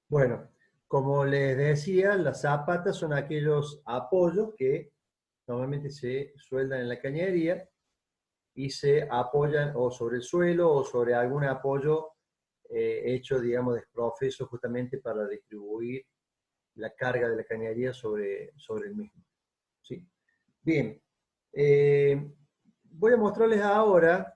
Bueno, como les decía, las zapatas son aquellos apoyos que normalmente se sueldan en la cañería y se apoyan o sobre el suelo o sobre algún apoyo hecho, digamos, de profeso justamente para distribuir la carga de la cañería sobre el mismo. ¿Sí? Bien, voy a mostrarles ahora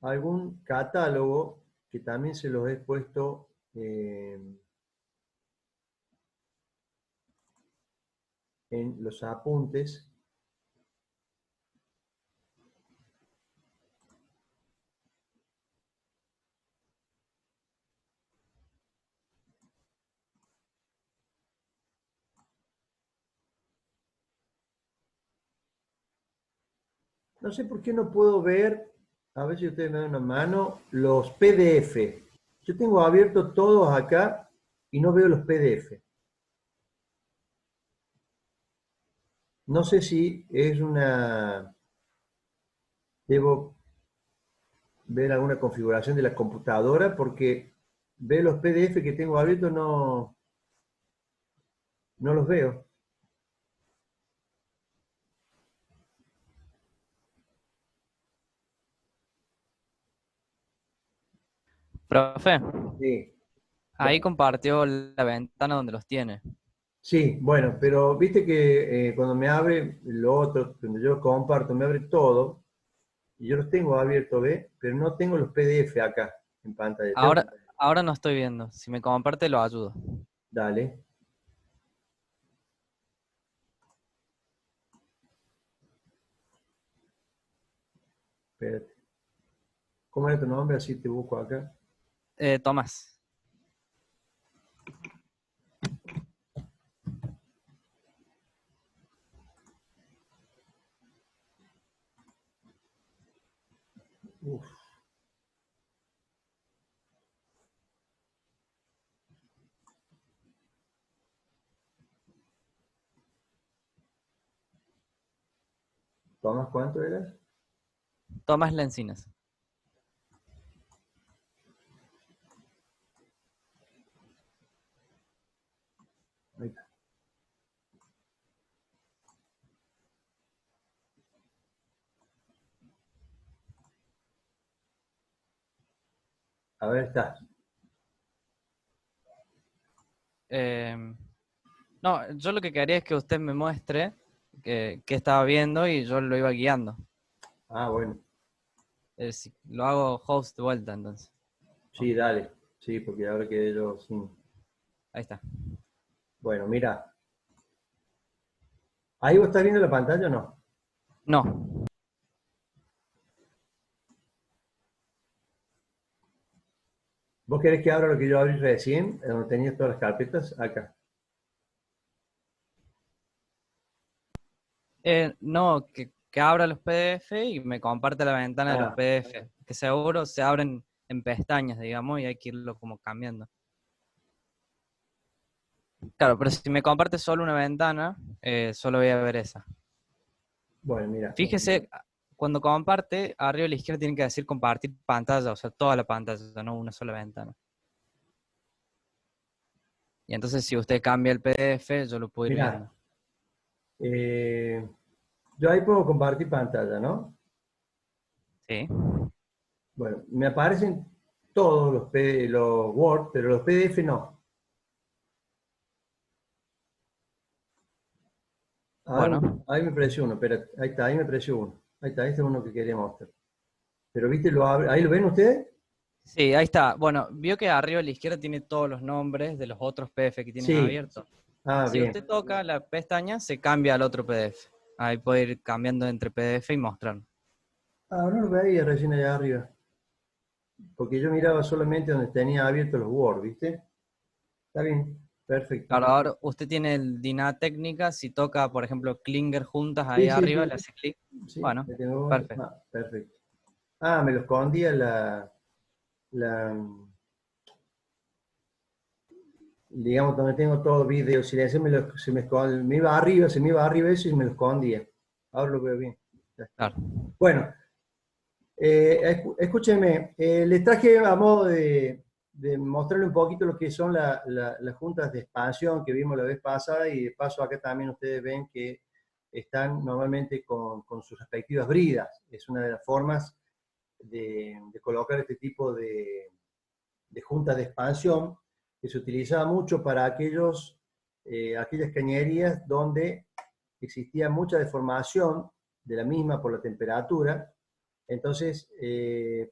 algún catálogo que también se los he puesto en los apuntes. No sé por qué no puedo ver, a ver si ustedes me dan una mano, los PDF. Yo tengo abiertos todos acá y no veo los PDF. No sé si es una... Debo ver alguna configuración de la computadora porque veo los PDF que tengo abiertos, no los veo. Profe, Sí, ahí compartió la ventana donde los tiene. sí, bueno, pero viste que cuando me abre lo otro, cuando yo comparto, me abre todo, y yo los tengo abiertos, ¿ve? Pero no tengo los PDF acá en pantalla. Ahora no estoy viendo. Si me comparte, lo ayudo. Dale, espérate. ¿Cómo era tu nombre? Así te busco acá. Tomás. Uf, ¿Tomás cuánto eras? Tomás Lencinas. Ahí está. A ver, está. Eh, no, yo lo que quería es que usted me muestre qué estaba viendo y yo lo iba guiando. Ah, bueno. Lo hago host de vuelta, entonces. Sí, dale. Sí, porque ahora quedé yo sin... Ahí está. Bueno, mira. ¿Ahí vos estás viendo la pantalla o no? No. ¿Vos querés que abra lo que yo abrí recién, donde tenía todas las carpetas? Acá. No, que abra los PDF y me comparte la ventana de los Ah, PDF. Que seguro se abren en pestañas, digamos, y hay que irlo como cambiando. Claro, pero si me comparte solo una ventana, solo voy a ver esa. bueno, mira. Fíjese, cuando comparte, arriba a la izquierda tiene que decir compartir pantalla, o sea, toda la pantalla, no una sola ventana. Y entonces si usted cambia el PDF, yo lo puedo ir Mira. viendo. Yo ahí puedo compartir pantalla, ¿no? Sí. Bueno, me aparecen todos los Word, pero los PDF no. Ahora, Bueno. ahí me apareció uno, espera, ahí está, ahí me apareció uno. Ahí está, este es uno que quería mostrar. Pero viste, ahí lo ven ustedes. Sí, ahí está. Bueno, vio que arriba a la izquierda tiene todos los nombres de los otros PDF que tienes Sí. abiertos. Ah, Si bien. usted toca la pestaña, se cambia al otro PDF. Ahí puede ir cambiando entre PDF y mostrar. Ah, no lo veía recién allá arriba. Porque yo miraba solamente donde tenía abiertos los Word, ¿viste? Está bien, perfecto. Claro, ahora usted tiene el DINA técnica, si toca, por ejemplo, Klinger juntas ahí Sí, sí, arriba, sí. le hace clic. Sí, Bueno, le tengo. perfecto. Ah, perfecto. Ah, me lo escondía digamos, donde tengo todo video silencio, me iba arriba, se me iba arriba eso y me lo escondía. Ahora lo veo bien. Ya está. Claro. Bueno, escúcheme, les traje a modo de mostrarle un poquito lo que son las juntas de expansión que vimos la vez pasada, y de paso acá también ustedes ven que están normalmente con sus respectivas bridas. Es una de las formas de colocar este tipo de juntas de expansión, que se utilizaba mucho para aquellas cañerías donde existía mucha deformación de la misma por la temperatura. Entonces,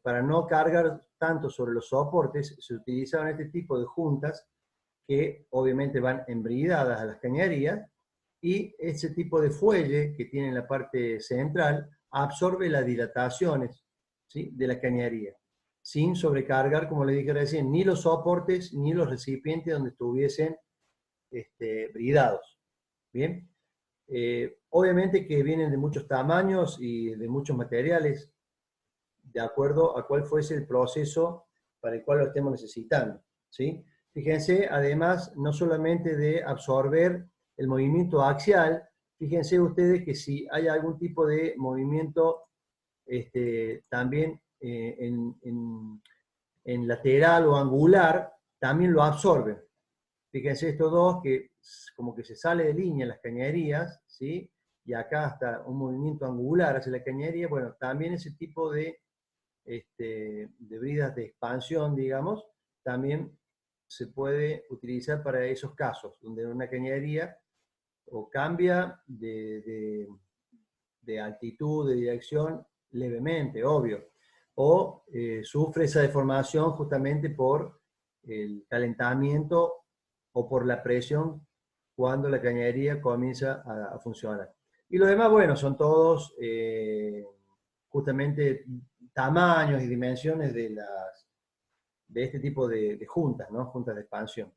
para no cargar tanto sobre los soportes, se utilizaban este tipo de juntas que obviamente van embridadas a las cañerías, y ese tipo de fuelle que tiene en la parte central absorbe las dilataciones, ¿sí?, de la cañería, sin sobrecargar, como le dije recién, ni los soportes ni los recipientes donde estuviesen bridados. Bien, obviamente que vienen de muchos tamaños y de muchos materiales, de acuerdo a cuál fuese el proceso para el cual lo estemos necesitando, ¿sí? Fíjense, además, no solamente de absorber el movimiento axial, fíjense ustedes que si hay algún tipo de movimiento también en lateral o angular, también lo absorben. Fíjense estos dos que como que se sale de línea en las cañerías, ¿sí? Y acá hasta un movimiento angular hacia la cañería. Bueno, también ese tipo de bridas de expansión, digamos, también se puede utilizar para esos casos, donde una cañería o cambia de altitud, de dirección levemente, obvio, o sufre esa deformación justamente por el calentamiento o por la presión cuando la cañería comienza a funcionar. Y lo demás, bueno, son todos justamente tamaños y dimensiones de este tipo de juntas, ¿no? Juntas de expansión.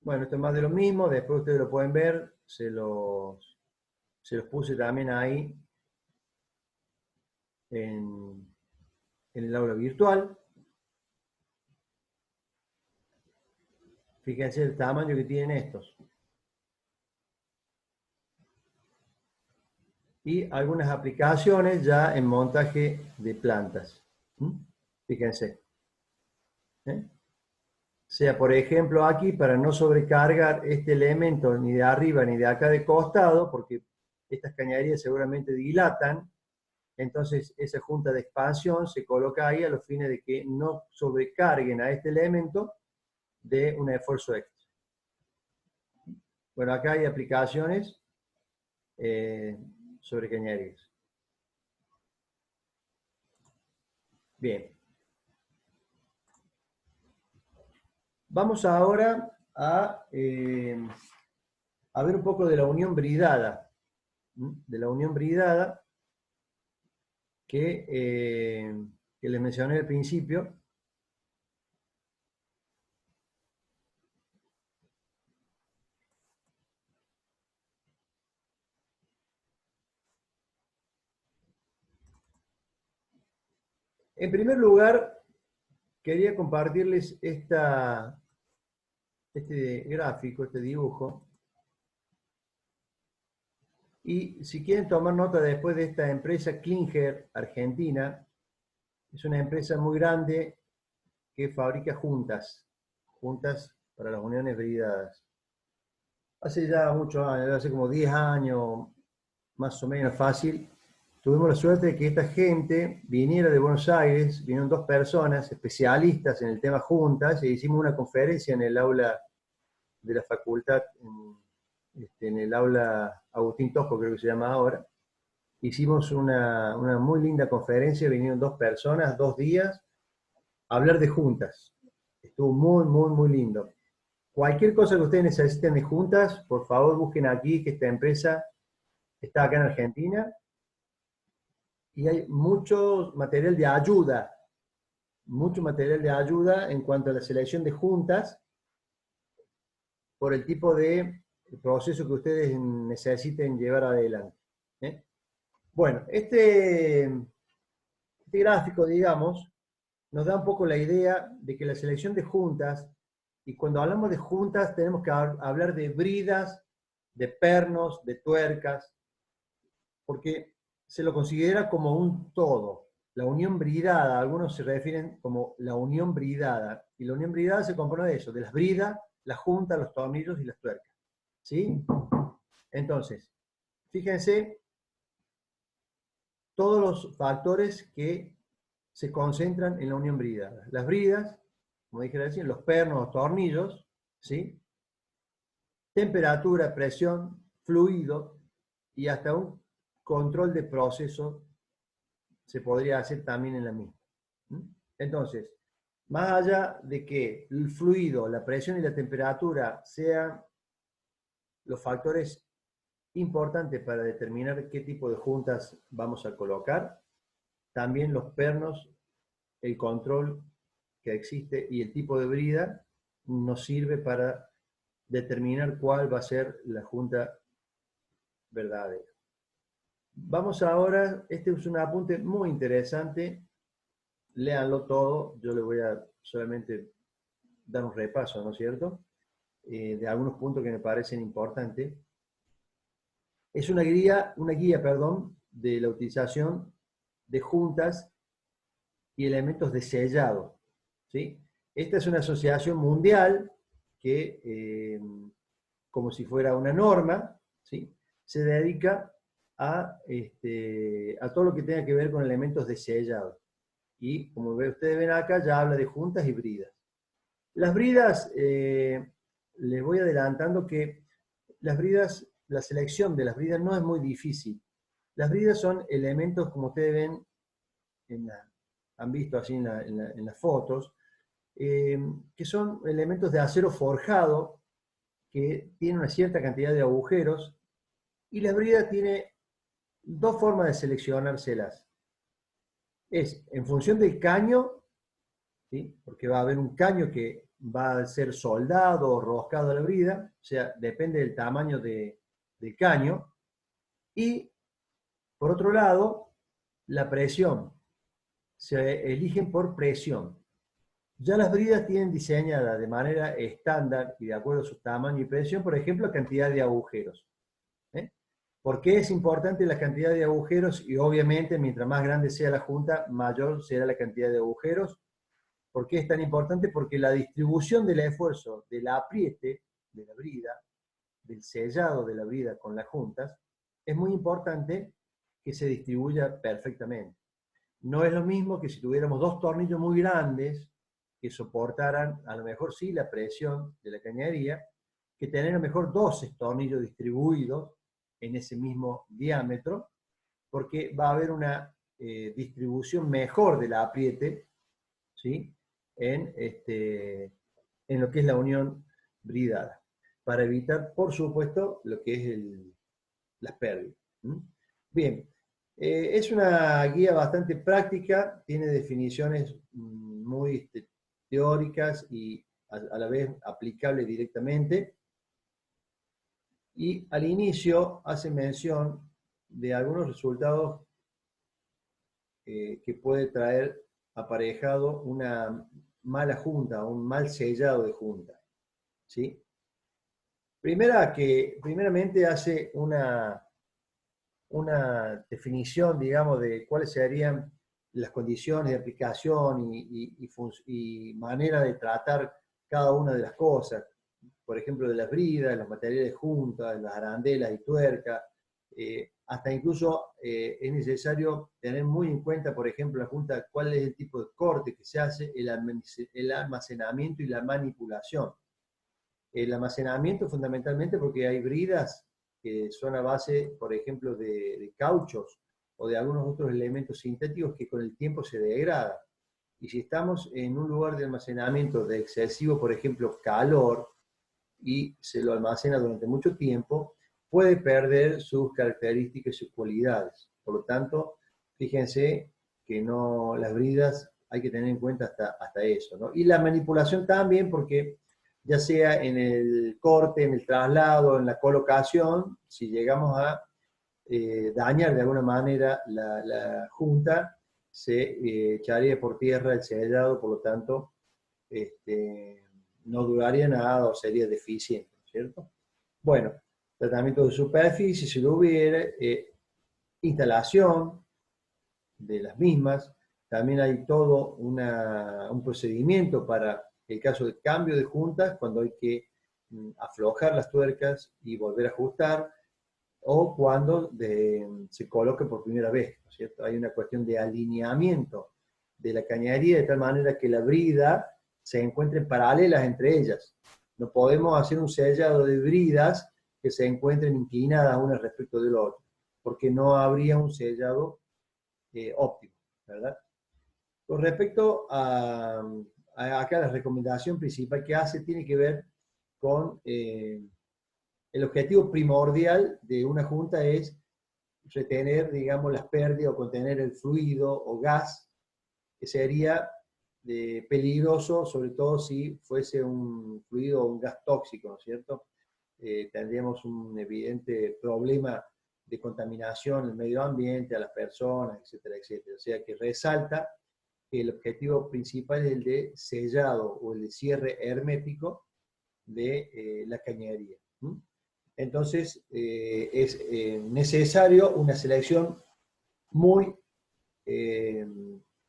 Bueno, esto es más de lo mismo, después ustedes lo pueden ver, se los puse también ahí en el aula virtual. Fíjense el tamaño que tienen estos. Y algunas aplicaciones ya en montaje de plantas. Fíjense. Sea, por ejemplo, aquí, para no sobrecargar este elemento ni de arriba ni de acá de costado, porque estas cañerías seguramente dilatan, entonces esa junta de expansión se coloca ahí a los fines de que no sobrecarguen a este elemento de un esfuerzo extra. Bueno, acá hay aplicaciones sobre cañerías. Bien. Vamos ahora a ver un poco de la unión bridada. De la unión bridada que les mencioné al principio. En primer lugar, quería compartirles este gráfico, este dibujo. Y si quieren tomar nota después de esta empresa Klinger, Argentina, es una empresa muy grande que fabrica juntas para las uniones bridadas. Hace ya muchos años, hace como 10 años, más o menos fácil, tuvimos la suerte de que esta gente viniera de Buenos Aires, vinieron 2 personas especialistas en el tema juntas, e hicimos una conferencia en el aula de la facultad, en el aula Agustín Tosco, creo que se llama ahora. Hicimos una muy linda conferencia, vinieron 2 personas, 2 días, a hablar de juntas. Estuvo muy, muy, muy lindo. Cualquier cosa que ustedes necesiten de juntas, por favor busquen aquí, que esta empresa está acá en Argentina, y hay mucho material de ayuda en cuanto a la selección de juntas, por el tipo de proceso que ustedes necesiten llevar adelante. Bueno, este gráfico, digamos, nos da un poco la idea de que la selección de juntas, y cuando hablamos de juntas tenemos que hablar de bridas, de pernos, de tuercas, porque se lo considera como un todo. la unión bridada, algunos se refieren como la unión bridada, y la unión bridada se compone de eso, de las bridas, las juntas, los tornillos y las tuercas. ¿Sí? Entonces, fíjense todos los factores que se concentran en la unión bridada. Las bridas, como dije recién, los pernos o tornillos, ¿sí? Temperatura, presión, fluido y hasta un control de proceso se podría hacer también en la misma. Entonces, más allá de que el fluido, la presión y la temperatura sean los factores importantes para determinar qué tipo de juntas vamos a colocar, también los pernos, el control que existe y el tipo de brida nos sirve para determinar cuál va a ser la junta verdadera. Vamos ahora, este es un apunte muy interesante, léanlo todo, yo le voy a solamente dar un repaso, ¿no es cierto?, de algunos puntos que me parecen importantes. Es una guía, de la utilización de juntas y elementos de sellado, ¿sí? Esta es una asociación mundial que, como si fuera una norma, ¿sí?, se dedica a todo lo que tenga que ver con elementos de sellado. Y como ustedes ven acá, ya habla de juntas y bridas. Las bridas, les voy adelantando que las bridas, la selección de las bridas no es muy difícil. Las bridas son elementos, como ustedes ven, han visto así en las fotos, que son elementos de acero forjado que tienen una cierta cantidad de agujeros, y la brida tiene dos formas de seleccionárselas. Es en función del caño, ¿sí?, porque va a haber un caño que va a ser soldado o roscado a la brida, o sea, depende del tamaño del caño, y por otro lado, la presión. Se eligen por presión. Ya las bridas tienen diseñada de manera estándar y de acuerdo a su tamaño y presión, por ejemplo, cantidad de agujeros. ¿Por qué es importante la cantidad de agujeros? Y obviamente, mientras más grande sea la junta, mayor será la cantidad de agujeros. ¿Por qué es tan importante? Porque la distribución del esfuerzo, del apriete de la brida, del sellado de la brida con las juntas, es muy importante que se distribuya perfectamente. No es lo mismo que si tuviéramos dos tornillos muy grandes que soportaran, a lo mejor sí, la presión de la cañería, que tener a lo mejor 12 tornillos distribuidos en ese mismo diámetro, porque va a haber una distribución mejor del apriete, ¿sí?, en lo que es la unión bridada, para evitar, por supuesto, lo que es las pérdidas. Bien, es una guía bastante práctica, tiene definiciones muy teóricas y a la vez aplicables directamente. Y al inicio hace mención de algunos resultados que puede traer aparejado una mala junta, un mal sellado de junta, ¿sí? Primeramente hace una definición, digamos, de cuáles serían las condiciones de aplicación y manera de tratar cada una de las cosas. Por ejemplo, de las bridas, de los materiales de junta, de las arandelas y tuercas, hasta incluso es necesario tener muy en cuenta, por ejemplo, la junta, cuál es el tipo de corte que se hace, el almacenamiento y la manipulación. El almacenamiento fundamentalmente porque hay bridas que son a base, por ejemplo, de cauchos o de algunos otros elementos sintéticos que con el tiempo se degradan. Y si estamos en un lugar de almacenamiento de excesivo, por ejemplo, calor, y se lo almacena durante mucho tiempo, puede perder sus características y sus cualidades. Por lo tanto, fíjense que no, las bridas hay que tener en cuenta hasta eso, ¿no? Y la manipulación también, porque ya sea en el corte, en el traslado, en la colocación, si llegamos a dañar de alguna manera la junta, se echaría por tierra el sellado, por lo tanto, no duraría nada o sería deficiente, ¿cierto? Bueno, tratamiento de superficie, si lo hubiera, instalación de las mismas, también hay todo un procedimiento para el caso de cambio de juntas, cuando hay que aflojar las tuercas y volver a ajustar, o cuando se coloca por primera vez, ¿no es cierto? Hay una cuestión de alineamiento de la cañería de tal manera que la brida se encuentren paralelas entre ellas. No podemos hacer un sellado de bridas que se encuentren inclinadas unas respecto del otro, porque no habría un sellado óptimo, ¿verdad? Con respecto a acá la recomendación principal que hace tiene que ver con el objetivo primordial de una junta es retener, digamos, las pérdidas o contener el fluido o gas, que sería peligroso, sobre todo si fuese un fluido o un gas tóxico, ¿no es cierto? Tendríamos un evidente problema de contaminación en el medio ambiente, a las personas, etcétera, etcétera. O sea que resalta que el objetivo principal es el de sellado o el de cierre hermético de la cañería. Entonces, es necesario una selección muy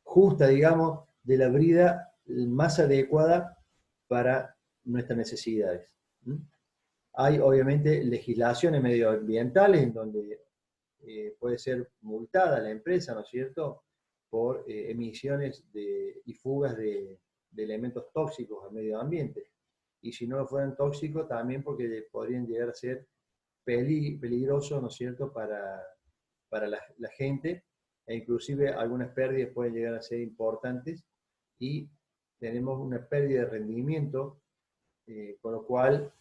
justa, digamos, de la brida más adecuada para nuestras necesidades. Hay, obviamente, legislaciones medioambientales en donde puede ser multada la empresa, ¿no es cierto?, por emisiones y fugas de elementos tóxicos al medio ambiente. Y si no fueran tóxicos, también porque podrían llegar a ser peligrosos, ¿no es cierto?, para la gente, e inclusive algunas pérdidas pueden llegar a ser importantes y tenemos una pérdida de rendimiento, con lo cual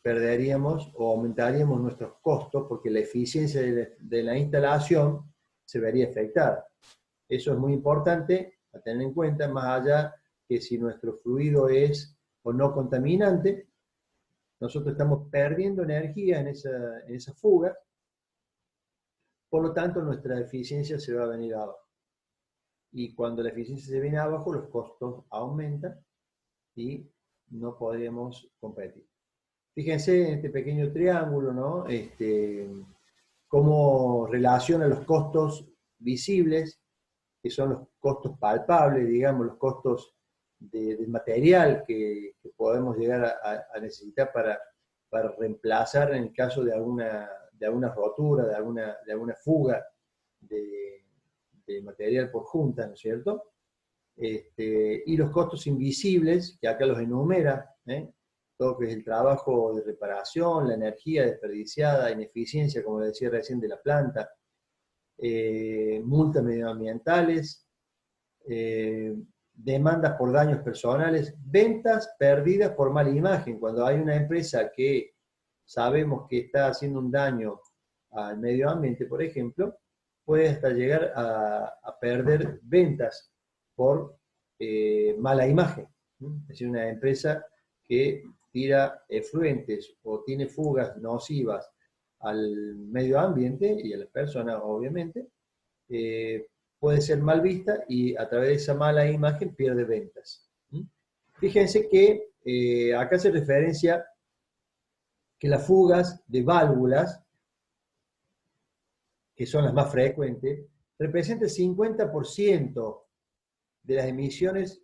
perderíamos o aumentaríamos nuestros costos porque la eficiencia de la instalación se vería afectada. Eso es muy importante a tener en cuenta, más allá que si nuestro fluido es o no contaminante, nosotros estamos perdiendo energía en esa fuga, por lo tanto nuestra eficiencia se va a venir abajo. Y cuando la eficiencia se viene abajo, los costos aumentan y no podemos competir. Fíjense en este pequeño triángulo, ¿no? Cómo relaciona los costos visibles, que son los costos palpables, digamos, los costos del material que podemos llegar a necesitar para reemplazar en el caso de alguna rotura, de alguna fuga de material por junta, ¿no es cierto? Y los costos invisibles, que acá los enumera, todo lo que es el trabajo de reparación, la energía desperdiciada, ineficiencia, como decía recién, de la planta, multas medioambientales, demandas por daños personales, ventas perdidas por mala imagen. Cuando hay una empresa que sabemos que está haciendo un daño al medio ambiente, por ejemplo, puede hasta llegar a perder ventas por mala imagen. Es decir, una empresa que tira efluentes o tiene fugas nocivas al medio ambiente y a las personas, obviamente, puede ser mal vista y a través de esa mala imagen pierde ventas. Fíjense que acá se referencia que las fugas de válvulas, que son las más frecuentes, representan el 50% de las emisiones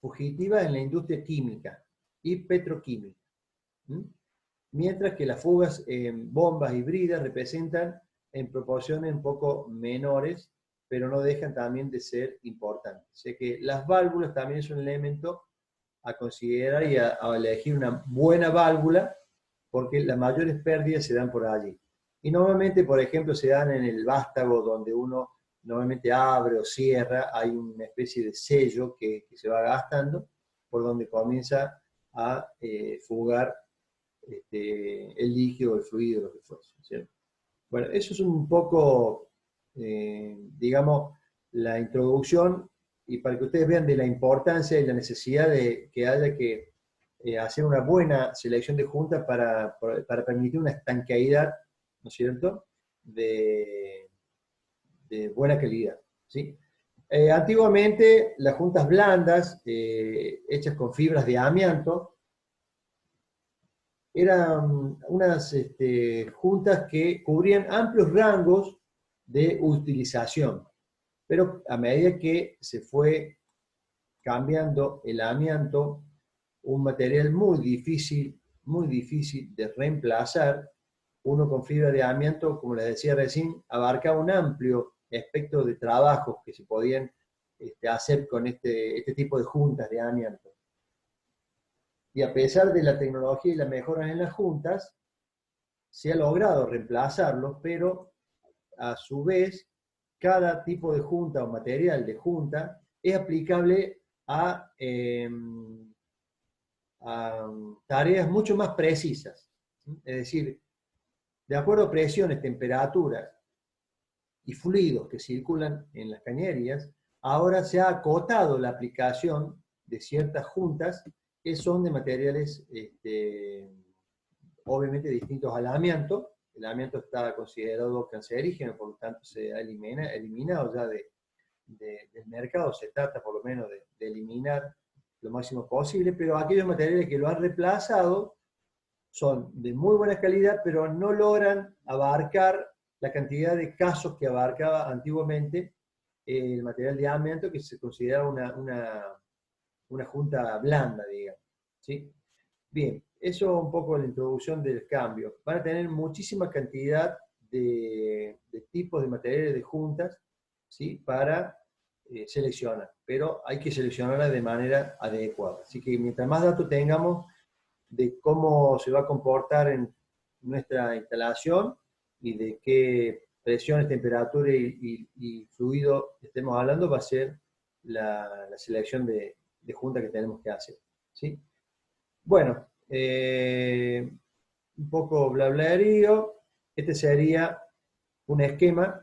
fugitivas en la industria química y petroquímica. Mientras que las fugas en bombas híbridas representan en proporciones un poco menores, pero no dejan también de ser importantes. O sea que las válvulas también son un elemento a considerar y a elegir una buena válvula, porque las mayores pérdidas se dan por allí. Y normalmente, por ejemplo, se dan en el vástago, donde uno normalmente abre o cierra, hay una especie de sello que se va gastando, por donde comienza a fugar el líquido, el fluido, lo que fuese, ¿cierto? Bueno, eso es un poco, digamos, la introducción, y para que ustedes vean de la importancia y la necesidad de que haya que hacer una buena selección de juntas para permitir una estanqueidad, ¿no es cierto?, de buena calidad, ¿sí? Antiguamente, las juntas blandas, hechas con fibras de amianto, eran unas juntas que cubrían amplios rangos de utilización. Pero a medida que se fue cambiando el amianto, un material muy difícil de reemplazar, uno con fibra de amianto, como les decía recién, abarcaba un amplio espectro de trabajos que se podían hacer con este tipo de juntas de amianto. Y a pesar de la tecnología y las mejoras en las juntas, se ha logrado reemplazarlos, pero a su vez, cada tipo de junta o material de junta es aplicable a tareas mucho más precisas. Es decir, de acuerdo a presiones, temperaturas y fluidos que circulan en las cañerías, ahora se ha acotado la aplicación de ciertas juntas que son de materiales obviamente distintos al amianto. El amianto está considerado cancerígeno, por lo tanto se ha eliminado ya del mercado, se trata por lo menos de eliminar lo máximo posible, pero aquellos materiales que lo han reemplazado son de muy buena calidad, pero no logran abarcar la cantidad de casos que abarcaba antiguamente el material de amianto, que se considera una junta blanda, digamos. ¿Sí? Bien, eso un poco la introducción del cambio. Van a tener muchísima cantidad de tipos de materiales de juntas, ¿sí? Para seleccionar, pero hay que seleccionarlas de manera adecuada. Así que mientras más datos tengamos de cómo se va a comportar en nuestra instalación y de qué presiones, temperatura y fluido estemos hablando, va a ser la selección de junta que tenemos que hacer. ¿Sí? Bueno, un poco blablarío. Este sería un esquema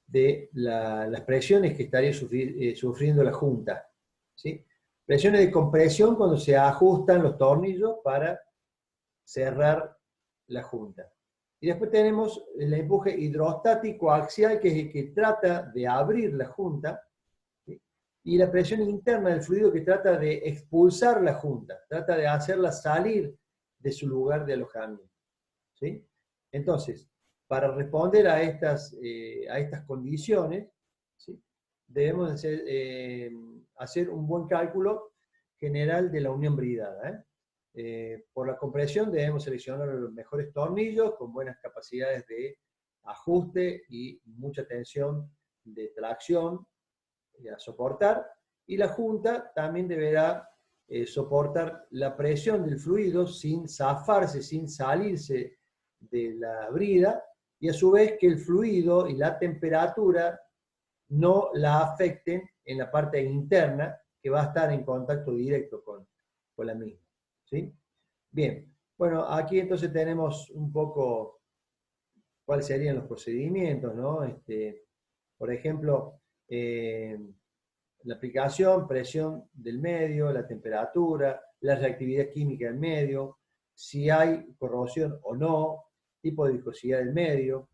de las presiones que estaría sufriendo la junta. ¿Sí? Presiones de compresión cuando se ajustan los tornillos para cerrar la junta. Y después tenemos el empuje hidrostático axial, que es el que trata de abrir la junta, ¿sí? Y la presión interna del fluido, que trata de expulsar la junta, trata de hacerla salir de su lugar de alojamiento. ¿Sí? Entonces, para responder a estas condiciones, ¿sí? Debemos hacer un buen cálculo general de la unión bridada. Por la compresión debemos seleccionar los mejores tornillos con buenas capacidades de ajuste y mucha tensión de tracción a soportar, y la junta también deberá soportar la presión del fluido sin zafarse, sin salirse de la brida, y a su vez que el fluido y la temperatura no la afecten en la parte interna, que va a estar en contacto directo con la misma. ¿Sí? Bien, bueno, aquí entonces tenemos un poco cuáles serían los procedimientos, ¿no? Por ejemplo, la aplicación, presión del medio, la temperatura, la reactividad química del medio, si hay corrosión o no, tipo de viscosidad del medio,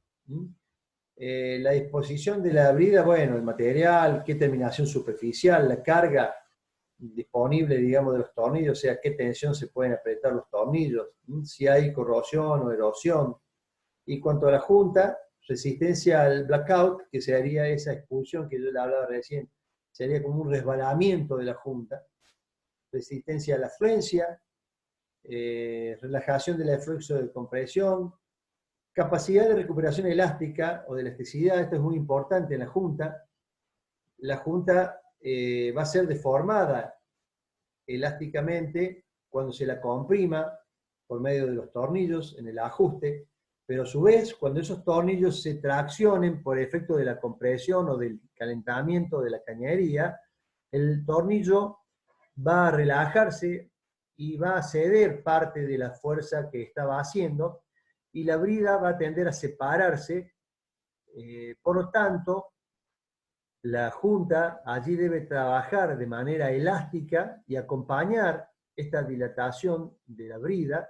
la disposición de la brida, bueno, el material, qué terminación superficial, la carga disponible, digamos, de los tornillos, o sea, qué tensión se pueden apretar los tornillos, si hay corrosión o erosión. Y cuanto a la junta, resistencia al blackout, que sería esa expulsión que yo le hablaba recién, sería como un resbalamiento de la junta, resistencia a la fluencia, relajación del efluxo de compresión, capacidad de recuperación elástica o de elasticidad. Esto es muy importante en la junta. La junta va a ser deformada elásticamente cuando se la comprima por medio de los tornillos en el ajuste, pero a su vez, cuando esos tornillos se traccionen por efecto de la compresión o del calentamiento de la cañería, el tornillo va a relajarse y va a ceder parte de la fuerza que estaba haciendo, y la brida va a tender a separarse. Por lo tanto, la junta allí debe trabajar de manera elástica y acompañar esta dilatación de la brida,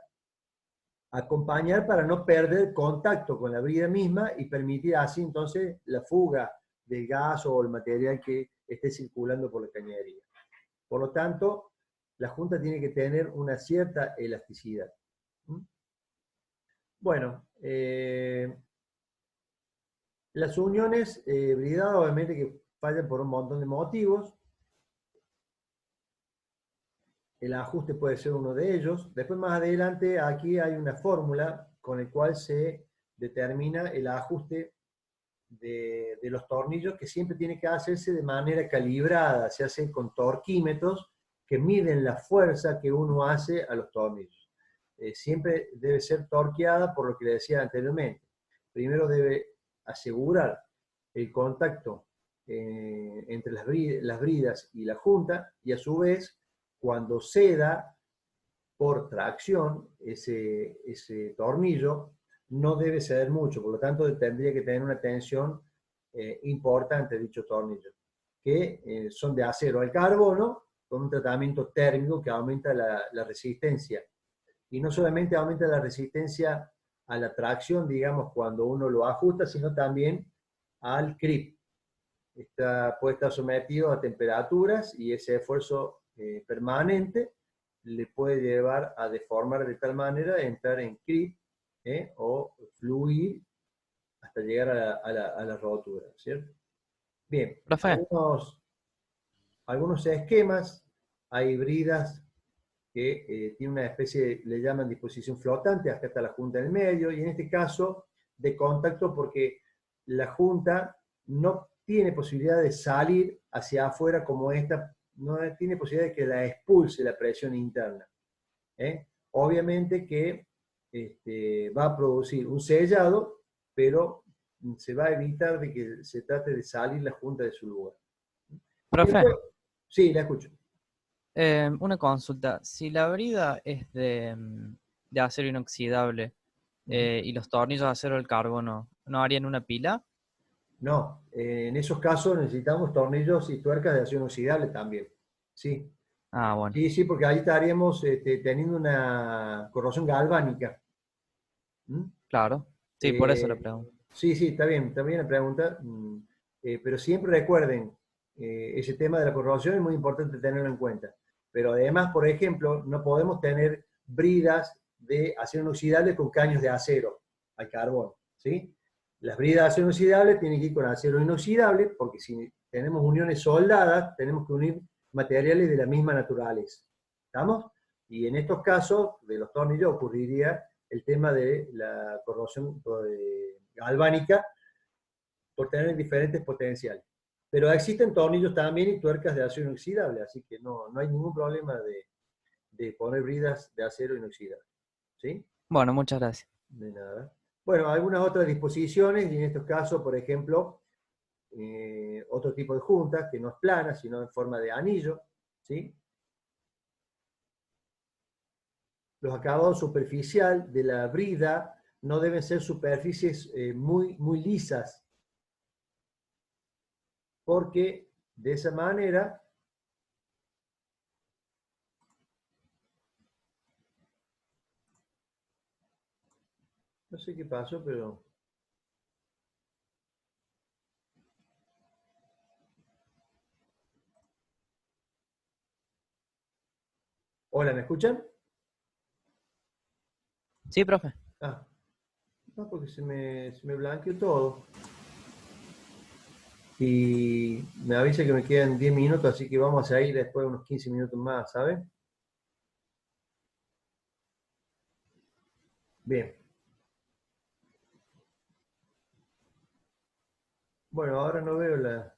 acompañar para no perder contacto con la brida misma y permitir así entonces la fuga del gas o el material que esté circulando por la cañería. Por lo tanto, la junta tiene que tener una cierta elasticidad. Bueno, las uniones bridadas obviamente que fallan por un montón de motivos. El ajuste puede ser uno de ellos. Después más adelante aquí hay una fórmula con la cual se determina el ajuste de los tornillos, que siempre tiene que hacerse de manera calibrada, se hace con torquímetros que miden la fuerza que uno hace a los tornillos. Siempre debe ser torqueada por lo que le decía anteriormente. Primero debe asegurar el contacto entre las bridas y la junta, y a su vez, cuando ceda por tracción ese tornillo, no debe ceder mucho, por lo tanto tendría que tener una tensión importante dicho tornillo, que son de acero al carbono, con un tratamiento térmico que aumenta la resistencia. Y no solamente aumenta la resistencia a la tracción, digamos, cuando uno lo ajusta, sino también al creep. Puede estar sometido a temperaturas y ese esfuerzo permanente le puede llevar a deformar de tal manera, a entrar en creep o fluir hasta llegar a la rotura, ¿cierto? Bien, Profe, algunos esquemas, hay bridas que tienen una especie, le llaman disposición flotante, acá está la junta en el medio, y en este caso de contacto porque la junta no tiene posibilidad de salir hacia afuera como esta, no tiene posibilidad de que la expulse la presión interna. Obviamente que va a producir un sellado, pero se va a evitar de que se trate de salir la junta de su lugar. Y profe, después, sí, la escucho. una consulta. Si la brida es de acero inoxidable y los tornillos de acero al carbono, ¿no harían una pila? No, en esos casos necesitamos tornillos y tuercas de acero inoxidable también. Sí, Ah, bueno, sí, sí, porque ahí estaríamos teniendo una corrosión galvánica. ¿Mm? claro. Sí, por eso la Eh, pregunto. sí, sí, está bien la pregunta, pero siempre recuerden, ese tema de la corrosión es muy importante tenerlo en cuenta. Pero además, por ejemplo, no podemos tener bridas de acero inoxidable con caños de acero al carbón, ¿sí? Las bridas de acero inoxidable tienen que ir con acero inoxidable, porque si tenemos uniones soldadas, tenemos que unir materiales de la misma naturaleza. ¿Estamos? Y en estos casos, de los tornillos, ocurriría el tema de la corrosión galvánica por tener diferentes potenciales. Pero existen tornillos también y tuercas de acero inoxidable, así que no hay ningún problema de poner bridas de acero inoxidable. ¿Sí? Bueno, muchas gracias. De nada. Bueno, algunas otras disposiciones, y en estos casos, por ejemplo, otro tipo de junta, que no es plana, sino en forma de anillo, ¿sí? Los acabados superficial de la brida no deben ser superficies muy lisas, porque de esa manera no sé qué pasó, pero... Hola, ¿me escuchan? Sí, profe. Ah, no, porque se me blanqueó todo. Y me avisa que me quedan 10 minutos, así que vamos a ir después unos 15 minutos más, ¿sabes? Bien. Bueno, ahora no veo la...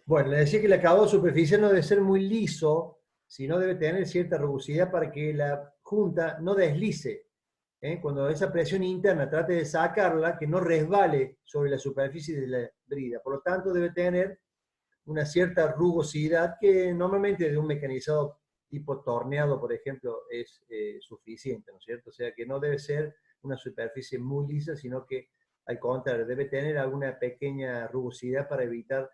Bueno, le decía que el acabado superficial no debe ser muy liso, sino debe tener cierta rugosidad para que la junta no deslice. Cuando esa presión interna trate de sacarla, que no resbale sobre la superficie de la brida. Por lo tanto, debe tener una cierta rugosidad que normalmente de un mecanizado tipo torneado, por ejemplo, es suficiente, ¿no es cierto? O sea que no debe ser una superficie muy lisa, sino que al contrario, debe tener alguna pequeña rugosidad para evitar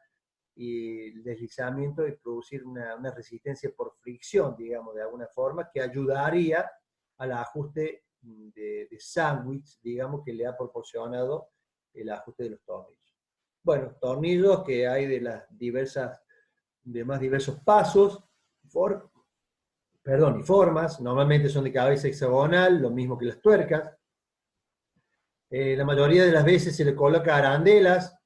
el deslizamiento y producir una resistencia por fricción, digamos, de alguna forma, que ayudaría al ajuste de sándwich, digamos, que le ha proporcionado el ajuste de los tornillos. Bueno, tornillos que hay de las diversas de más diversos pasos, y formas. Normalmente son de cabeza hexagonal, lo mismo que las tuercas. La mayoría de las veces se le coloca arandelas.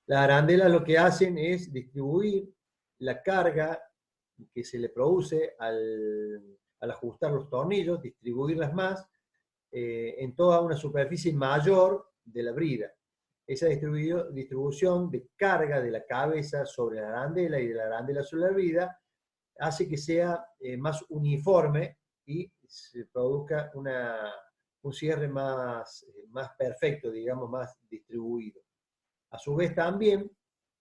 Las arandelas lo que hacen es distribuir la carga que se le produce al ajustar los tornillos, distribuirlas más en toda una superficie mayor de la brida. Esa distribución de carga de la cabeza sobre la arandela y de la arandela sobre la brida hace que sea más uniforme y se produzca un cierre más perfecto, digamos, más distribuido. A su vez también,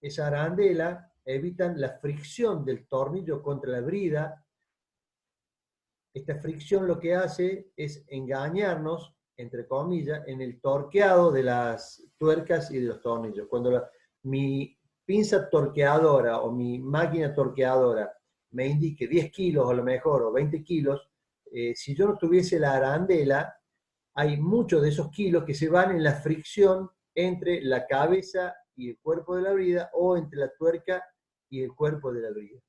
esa arandela evitan la fricción del tornillo contra la brida. Esta fricción lo que hace es engañarnos, entre comillas, en el torqueado de las tuercas y de los tornillos. Cuando mi pinza torqueadora o mi máquina torqueadora me indique 10 kilos a lo mejor, o 20 kilos, si yo no tuviese la arandela, hay muchos de esos kilos que se van en la fricción entre la cabeza y el cuerpo de la brida, o entre la tuerca y el cuerpo de la brida.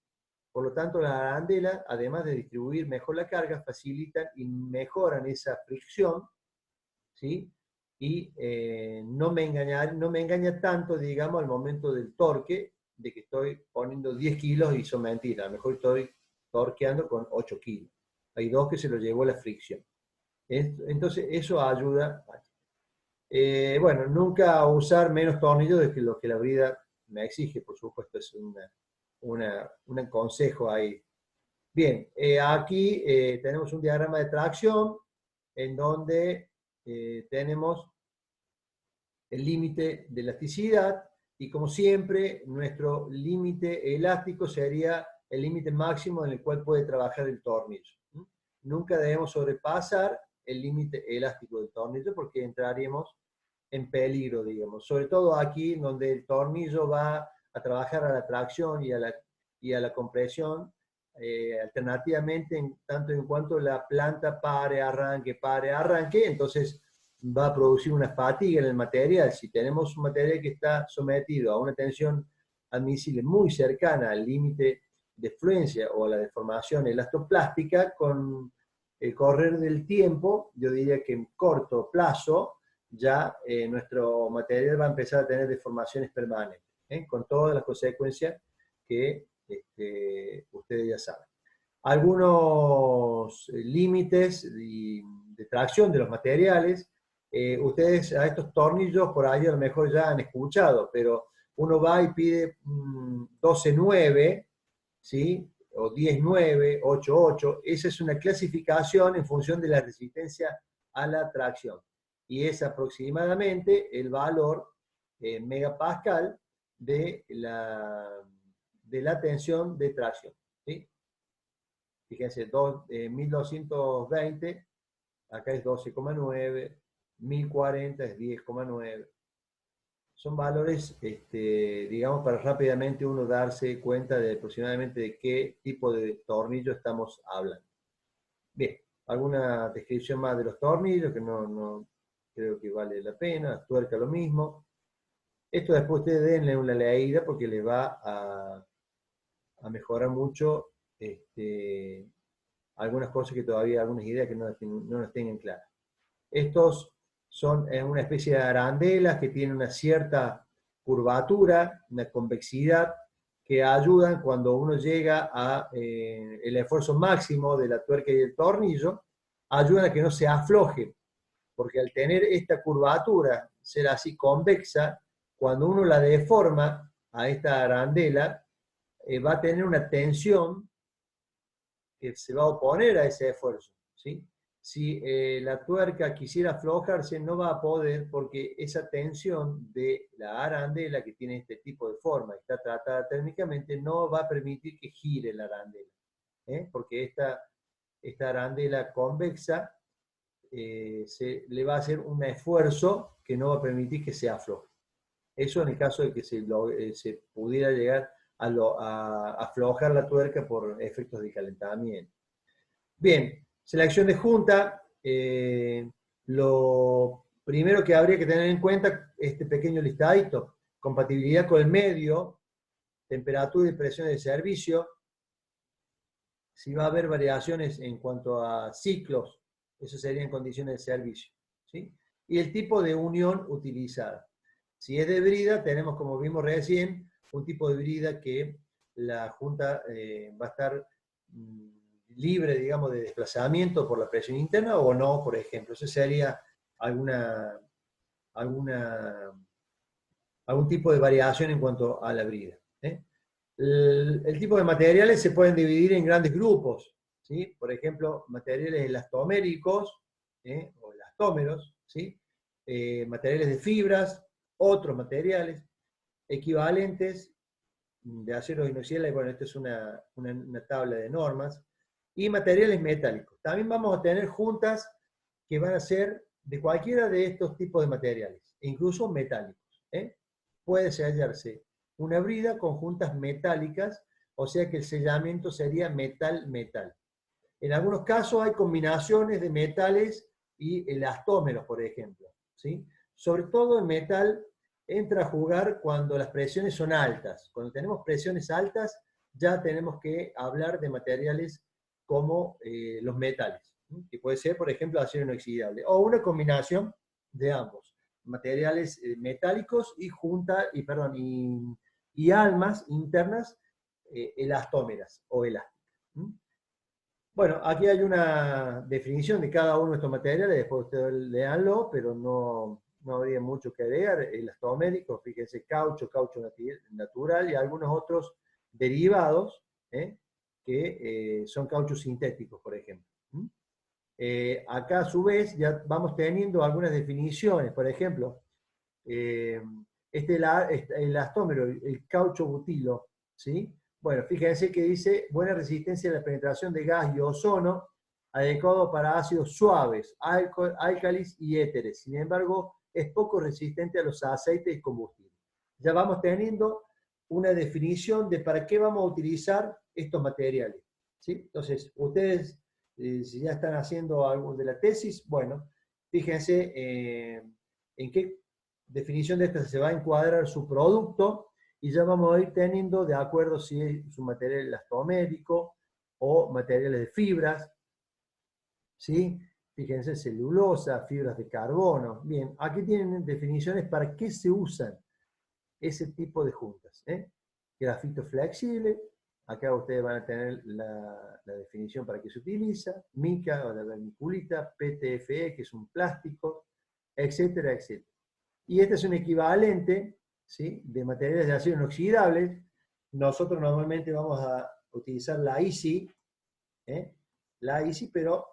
Por lo tanto, las arandelas, además de distribuir mejor la carga, facilitan y mejoran esa fricción, ¿sí? Y no me engaña tanto, digamos, al momento del torque, de que estoy poniendo 10 kilos y son mentiras. A lo mejor estoy torqueando con 8 kilos. Hay dos que se lo llevó la fricción. Entonces, eso ayuda. Bueno, nunca usar menos tornillos de que lo que la brida me exige, por supuesto, es un consejo ahí. Bien, aquí tenemos un diagrama de tracción en donde tenemos el límite de elasticidad y, como siempre, nuestro límite elástico sería el límite máximo en el cual puede trabajar el tornillo. Nunca debemos sobrepasar el límite elástico del tornillo porque entraríamos en peligro, digamos. Sobre todo aquí, donde el tornillo va a trabajar a la tracción y a la compresión, alternativamente, tanto en cuanto la planta pare, arranque, entonces va a producir una fatiga en el material. Si tenemos un material que está sometido a una tensión admisible muy cercana al límite de fluencia o a la deformación elastoplástica, con el correr del tiempo, yo diría que en corto plazo, ya nuestro material va a empezar a tener deformaciones permanentes, con todas las consecuencias que ustedes ya saben. Algunos límites de tracción de los materiales, ustedes a estos tornillos por ahí a lo mejor ya han escuchado, pero uno va y pide 12-9, ¿sí? O 10-9, 8-8, esa es una clasificación en función de la resistencia a la tracción. Y es aproximadamente el valor en megapascal de la tensión de tracción, ¿sí? Fíjense, 1220, acá es 12,9, 1040 es 10,9. Son valores, digamos, para rápidamente uno darse cuenta de aproximadamente de qué tipo de tornillo estamos hablando. Bien, alguna descripción más de los tornillos, que no creo que vale la pena. Tuerca lo mismo. Esto después ustedes denle una leída porque les va a mejorar mucho algunas cosas que todavía, algunas ideas que no las tengan claras. Estos son una especie de arandelas que tienen una cierta curvatura, una convexidad, que ayudan cuando uno llega a el esfuerzo máximo de la tuerca y el tornillo, ayudan a que no se afloje, porque al tener esta curvatura, ser así convexa, cuando uno la deforma a esta arandela, va a tener una tensión que se va a oponer a ese esfuerzo, ¿sí? Si la tuerca quisiera aflojarse, no va a poder, porque esa tensión de la arandela, que tiene este tipo de forma, está tratada térmicamente, no va a permitir que gire la arandela, porque esta arandela convexa le va a hacer un esfuerzo que no va a permitir que se afloje. Eso en el caso de que se pudiera llegar a aflojar la tuerca por efectos de calentamiento. Bien, selección de junta. Lo primero que habría que tener en cuenta, este pequeño listadito: compatibilidad con el medio, temperatura y presión de servicio, si va a haber variaciones en cuanto a ciclos, eso serían condiciones de servicio, ¿sí? Y el tipo de unión utilizada. Si es de brida, tenemos, como vimos recién, un tipo de brida que la junta va a estar libre, digamos, de desplazamiento por la presión interna o no, por ejemplo. Eso sería algún tipo de variación en cuanto a la brida. El tipo de materiales se pueden dividir en grandes grupos, ¿sí? Por ejemplo, materiales elastoméricos, o elastómeros, ¿sí? Materiales de fibras, otros materiales, equivalentes de acero inoxidable, bueno, esta es una tabla de normas, y materiales metálicos. También vamos a tener juntas que van a ser de cualquiera de estos tipos de materiales, incluso metálicos. Puede sellarse una brida con juntas metálicas, o sea que el sellamiento sería metal-metal. En algunos casos hay combinaciones de metales y elastómeros, por ejemplo, ¿sí? Sobre todo el metal entra a jugar cuando las presiones son altas. Cuando tenemos presiones altas, ya tenemos que hablar de materiales como los metales, ¿sí? Que puede ser, por ejemplo, acero inoxidable, o una combinación de ambos, materiales metálicos y almas internas elastómeras o elásticas. Bueno, aquí hay una definición de cada uno de estos materiales, después ustedes leanlo, pero no habría mucho que agregar. Elastoméricos, fíjense, caucho natural y algunos otros derivados, que son cauchos sintéticos, por ejemplo. Acá a su vez ya vamos teniendo algunas definiciones, por ejemplo, este elastómero, el caucho butilo, ¿sí? Bueno, fíjense que dice buena resistencia a la penetración de gas y ozono, adecuado para ácidos suaves, álcalis y éteres. Sin embargo, es poco resistente a los aceites y combustibles. Ya vamos teniendo una definición de para qué vamos a utilizar estos materiales, ¿sí? Entonces, ustedes, si ya están haciendo algo de la tesis, bueno, fíjense en qué definición de esta se va a encuadrar su producto, y ya vamos a ir teniendo de acuerdo si es un material elastomérico o materiales de fibras, ¿sí? Fíjense, celulosa, fibras de carbono. Bien, aquí tienen definiciones para qué se usan ese tipo de juntas. Grafito flexible, acá ustedes van a tener la definición para qué se utiliza, mica o la vermiculita, PTFE, que es un plástico, etcétera, etcétera. Y este es un equivalente, ¿sí?, de materiales de acero inoxidables. Nosotros normalmente vamos a utilizar la ICI, pero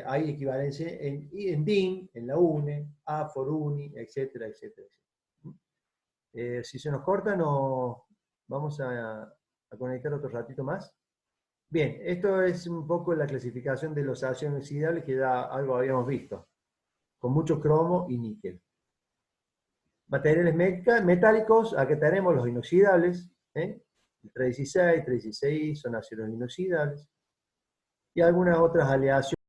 hay equivalencia en DIN, en la UNE, AFOR-UNI, etcétera, etcétera, etcétera. Si se nos corta, vamos a conectar otro ratito más. Bien, esto es un poco la clasificación de los ácidos inoxidables, que ya algo habíamos visto, con mucho cromo y níquel. Materiales metálicos, aquí tenemos los inoxidables, el 316 son aceros inoxidables, y algunas otras aleaciones